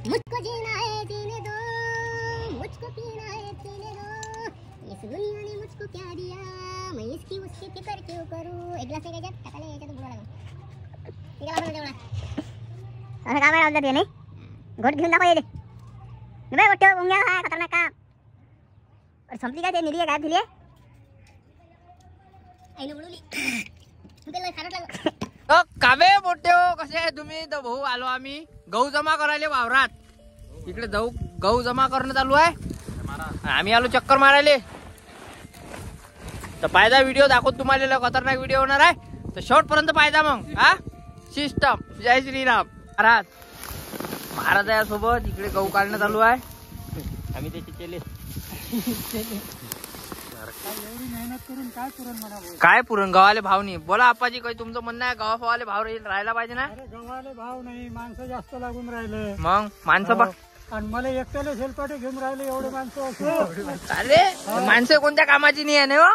मुझको जीना है जीने दो, मुझको पीना है पीने दो, इस दुनिया ने मुझको क्या दिया, मैं इसकी उसकी फिक्र क्यों करूं. एक ग्लास घ्यायचा टाकाले याच्यात बुडा लागला. ठीक आहे आपण जेवढा असं काम आहे ते नाही घोट घेऊन दाखव येते बे मोठे उंग्या हा खतरनाक काम. अरे संपली काय ते निरी काय दिली आईने बोलवली तुला खारट लागलं. कावे मोठे हो कसे आहे तुम्ही. तर भाऊ आलो आम्ही गहू जमा करायला वावरात. इकडे गहू जमा करणं चालू आहे. आम्ही आलो चक्कर मारायले. तर पायदा व्हिडिओ दाखवत तुम्हाला खतरनाक व्हिडिओ होणार आहे. तर शेवट पर्यंत पायदा मग हा सिस्टम. जय श्रीराम. महाराज यासोबत इकडे गहू काढणं चालू आहे. आम्ही त्याचे केले काय पुरण गव्हाले भाव नाही. बोला आप्पाजी काही तुमचं म्हणणं आहे. गव्हा फवाले भाव राहायला पाहिजे ना. गव्हाले भाव नाही माणसं जास्त लागून राहिले. मग माणसं आणि मला एकट्याला शेलपाटे घेऊन राहिले एवढे माणसं. अरे माणसं कोणत्या कामाची नाही आहे ना हो.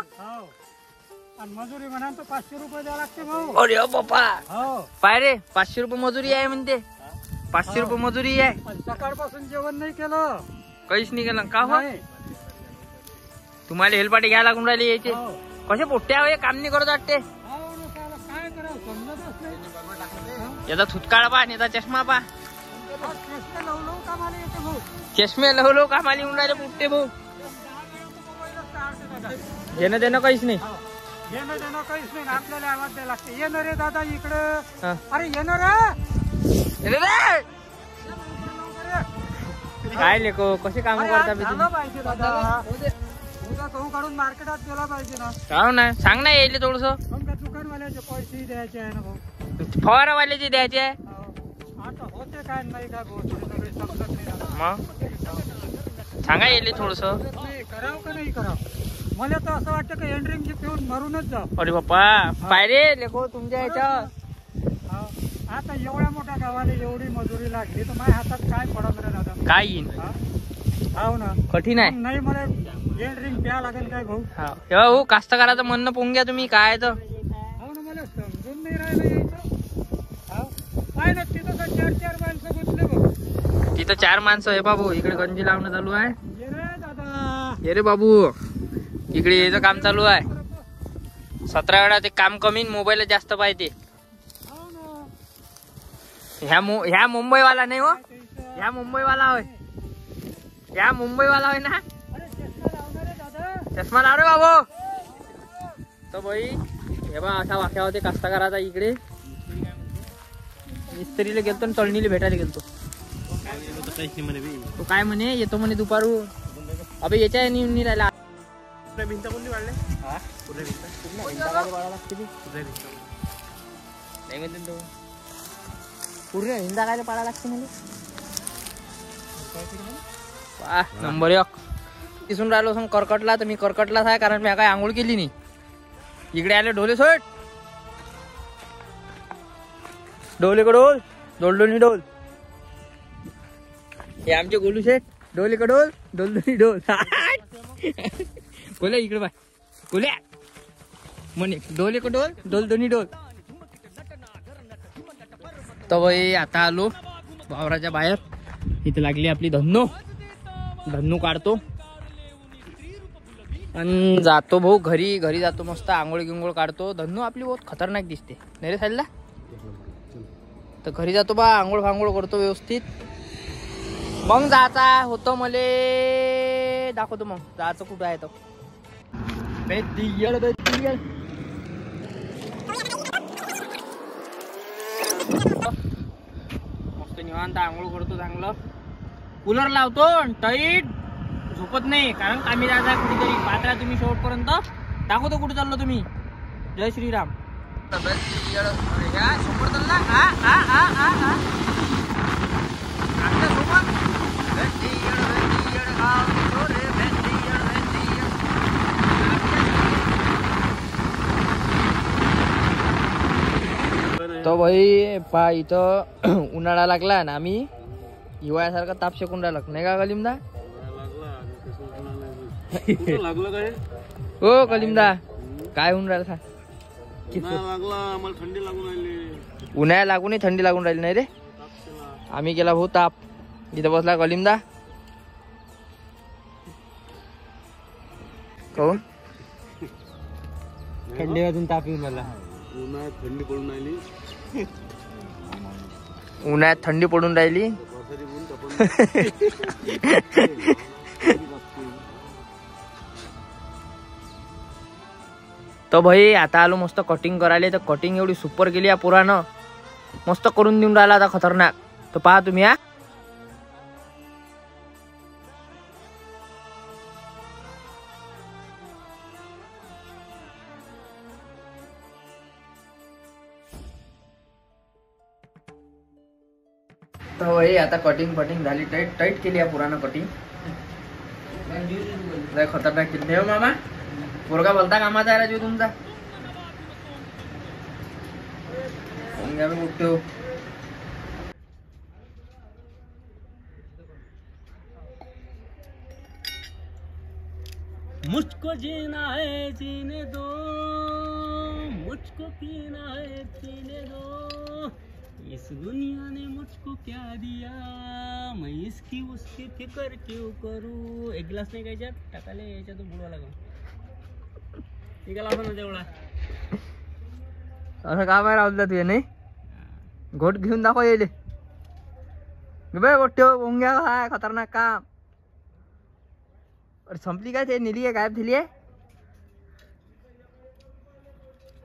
आणि मजुरी म्हणाल तर 500 रुपये द्यावं लागते भाऊ. अरे बाप्पा पाय रे 500 रुपये मजुरी आहे म्हणते. 500 रुपये मजुरी आहे. सकाळपासून जेवण नाही केलं काहीच नाही केलं का हो. तुम्हाला हेलपाटे घ्यायला लागून राहिले यायचे. कसे पोट्टे आहे काम नाही करत वाटते. काय करावं समजतच नाही. याचा थुतकाळ पा याचा चष्मा पा. चष्मे लवलो कामाला येऊन राहिले पोट्टे भाऊ. घेणं देणं काहीच नाही. येणं देणं काहीच नाही. आपल्याला आवाज द्यायला लागते. येणार रे दादा इकडं. अरे येणार काय लेको कसे काम करता पाहिजे दादा. उद्या गहू काढून मार्केटात गेला पाहिजे ना. काय ना सांग ना यायले थोडस. दुकानवाल्याचे पैसे द्यायचे आहे ना भाऊ. फवारावाल्याचे द्यायचे आहे. आता होते काय नाही काय सगळे समजत नाही. मग सांगा यायले थोडस. करावं का नाही करावं. मला तर असं वाटतं का एंड्रिंग पिऊन मरूनच जा. अरे बाप्पा पाय रे लेको तुमच्या याच्यावर. आता एवढ्या मोठ्या गावाला एवढी मजुरी लागली तर माझ्या हातात काय पडत रे दादा. काय येईन हो ना कठीण आहे. नाही मला एंड्रिंग प्या लागेल काय भाऊ. हो कास्तकाराचं म्हणणं पोंग घ्या तुम्ही काय तर. हो ना मला समजून नाही राहिलं यायचं. काय ना तिथं 4 माणसं गुंतले भाऊ. तिथं 4 माणसं आहे बाबू. इकडे गंजी लावणं चालू आहे. ये रे दादा ये रे बाबू. इकडे याचं काम चालू आहे. 17 वेळा ते काम कमी मोबाईल जास्त पाहिजे. ह्या मुंबईवाला नाही हो. ह्या मुंबईवाला होय. ह्या मुंबईवाला होय ना. चष्मा लाव रे बाबू. तर बाई हे बा असा वाक्या होते कास्तकाराचा. इकडे मिस्त्रीला गेलतो आणि तळणीला भेटायला गेलतो. तो काय म्हणे येतो म्हणे दुपारू. अबे याच्या नाही राहिला. भिंत कोणती वाढले नाही म्हणते तो. पूर्ण हिंदा काय पाडा लागते मला. नंबर 1 दिसून राहिलो सांग करकटला. तर मी करकटलाच आहे कारण मी काय आंघोळ केली नाही. इकडे आले ढोले सोड. डोले का डोल डोलडोली डोल. हे आमचे गोलू शेठ. डोले का डोल डोलडोली डोल. बोला इकडे बाय बोल्या म्हणे डोले का डोल डोलडोली डोल. तर बाई आता आलो वावराच्या बाहेर. इथे लागली आपली धन्नू काढतो आणि जातो भाऊ घरी जातो. मस्त आंघोळ गिंगोळ काढतो. धन्नू आपली बहुत खतरनाक दिसते नाही रे साईडला. तर घरी जातो बा आंघोळ फांघोळ करतो व्यवस्थित. मग जायचा होतं मले दाखवतो. मग जायचं कुठं आहे तो. मस्त निवांत आंघोळ करतो चांगलं. कूलर लावतो टाईट. झोपत नाही कारण आम्ही जायचा कुठेतरी. पात्रा तुम्ही शेवटपर्यंत दाखवतो कुठे चाललो तुम्ही. जय श्रीराम. तो भाई पा इथं उन्हाळा लागला ना. आम्ही हिवाळ्यासारखा ताप शेकून राहिला नाही का कलिमदा. हो कलिमदा काय होऊन राहिला. थंडी लागून राहिली. उन्हाळ्या लागून थंडी लागून राहिली नाही रे. आम्ही गेला भाऊ ताप. इथं बसला कलिमदा. काहून थंडी वाजून ताप येऊन मला. उन्हाळ्यात थंडी पडून राहिली. उन्हाळ्यात थंडी पडून राहिली. पावसाळी ऊन तपन. तर भाई आता आलो मस्त कटिंग करायला. तर कटिंग एवढी सुपर केली या पुरानं. मस्त करून देऊन राहिला आता खतरनाक. तर पहा तुम्ही हा. तर भाई आता कटिंग झाली. टाईट केली या पुरानं कटिंग. लय खतरनाक केली. देव मामा पोरगा बोलता कामाचा आहे जीव तुमचा. उठतो. मुझको जीना है जीने दो, मुझको पीना है पीने दो, इस दुनिया ने मुझको क्या दिया, मैं इसकी उसकी फिकर क्यों करूं. एक ग्लास नाही घ्यायच्यात टाकाले याच्यात बुडवा लागून. निघाला पण तेवढा असं काम आहे राहुल तुझे नाही. घोट घेऊन दाखव येईल बे. मोठ्यो मुंग्या काय खतरनाक काम. अरे संपली काय ते. नेली आहे गायब झाली आहे.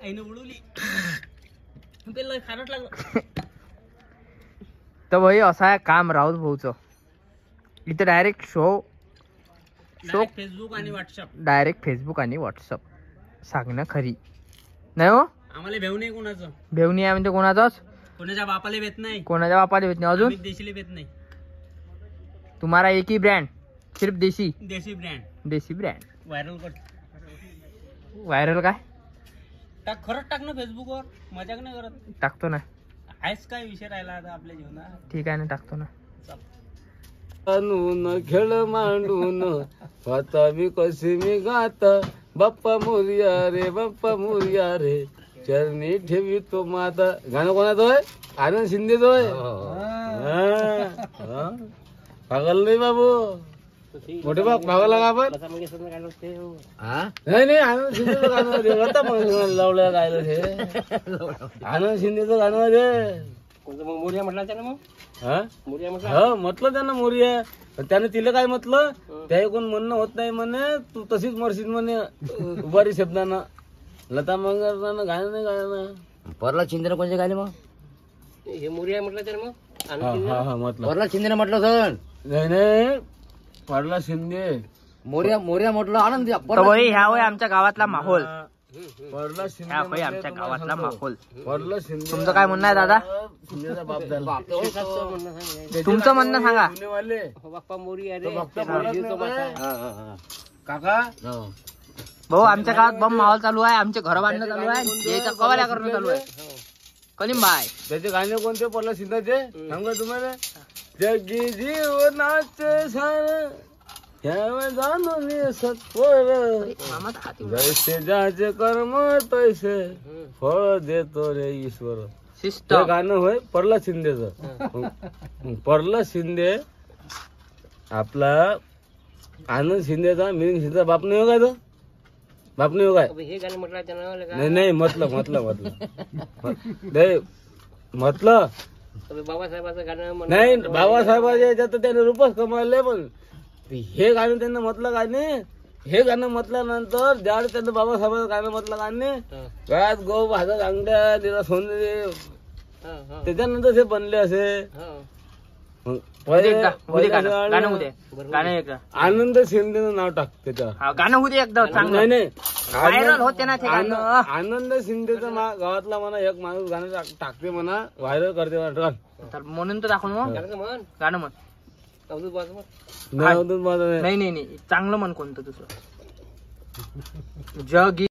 आईने उडवली. लय खारट लागलं. तर भाई असं आहे काम राहुल भाऊचं. इथं डायरेक्ट शो फेसबुक आणि व्हॉट्सअप. डायरेक्ट फेसबुक आणि व्हॉट्सअप सांगणं खरी नाही हो. आम्हाला भेव नाही कोणाचं. भेवणी आहे म्हणजे कोणाचाच. कोणाच्या बापाला भेट नाही. कोणाच्या बापाला भेट नाही. अजून देशीला भेट नाही. तुम्हारा एक ही ब्रँड सिर्फ देशी ब्रँड. देशी ब्रँड. व्हायरल कर. व्हायरल काय टाक. खरंच टाक ना फेसबुकवर. मजाक नाही करत. टाकतो ना. आहेच काय विषय राहिला आता आपल्या जीवनात. ठीक आहे ना टाकतो ना. आणून खेळ मांडून आता मी कशी मी गात. बाप्पा मोरया रे बाप्पा मोरया रे चरणी ठेवी तो माता. गाणं कोणाचं आहे. आनंद शिंदेचं आहे. पागल नाही बाबू. मोठे बाप पागल का आपण. नाही आनंद शिंदेचं गाणं आता लावलं गायलं हे. आनंद शिंदेचं गाणं रे. मोर्या म्हटला त्यानं मग. मोर्या म्हटलं. हा म्हटलं त्यांना मोरया. त्याने तिला काय म्हटलं. त्या कोण म्हणणं होत नाही म्हणे. तू तशीच मरशील म्हणे उभारी शब्दानं. लता मंगेशकरनं गाणं नाही गाणं. परला चिंद्र कोणते गाणे मग. हे मोर्या म्हटलं त्यानं मग. हा म्हटलं. परला चिंद्र म्हटलं सर. नाही पडला शिंदे. मोर्या म्हटलं आनंद. ह्या होय आमच्या गावातला माहोल. पडला ह्या शिंदे होय आमच्या गावातला माहोल. पडला शिंदे. तुमचं काय म्हणणं आहे दादा. शिंदेचा बाप झाला. तुमचं म्हणणं सांगा. पुणेवाले. बाप्पा मोर्या रे. काका भाऊ आमच्या गावात बम माहोल चालू आहे. आमचे घर बांधणं चालू आहे. याच्या कवाल्या करणं चालू आहे. कलीम बाय. त्याचे गाणे कोणते पडला शिंदेचे सांगा तुम्हाला. जगी जीवनाचे सार जाणून सत्वर जैसे ज्याचे कर्म तैसे फळ देतो रे ईश्वर. सिस्टम गाणं होय परला शिंदेचं. परला शिंदे आपला आनंद शिंदेचा मिलिंद शिंदेचा बाप नाही हो काय. तो बाप नाही हो काय. हे गाणं म्हटलं त्यानं. नाही म्हटलं म्हटलं बाबासाहेबाचं गाणं नाही. बाबासाहेबाच्या याच्यात तर त्याने रूपच कमावले. पण हे गाणं त्यांना म्हटलं गाणे. हे गाणं म्हटल्यानंतर ज्यावेळेस त्यांना बाबासाहेबाचं गाणं म्हटलं गाणे. गळ्यात गो भाजत अंगड्या दिला सोने. त्याच्यानंतर हे बनले असे. आनंद शिंदेचं नाव टाक त्याच्यावर. गाणं होते एकदम चांगलं. नाही व्हायरल होते ना ते गाणं. आनंद शिंदेचं गावातला म्हणा एक माणूस गाणं टाकते म्हणा. व्हायरल करते म्हणा. तर म्हणून तर दाखवून मग गाणं म्हण. नाही नाही चांगलं म्हण कोणतं दुसरं. जग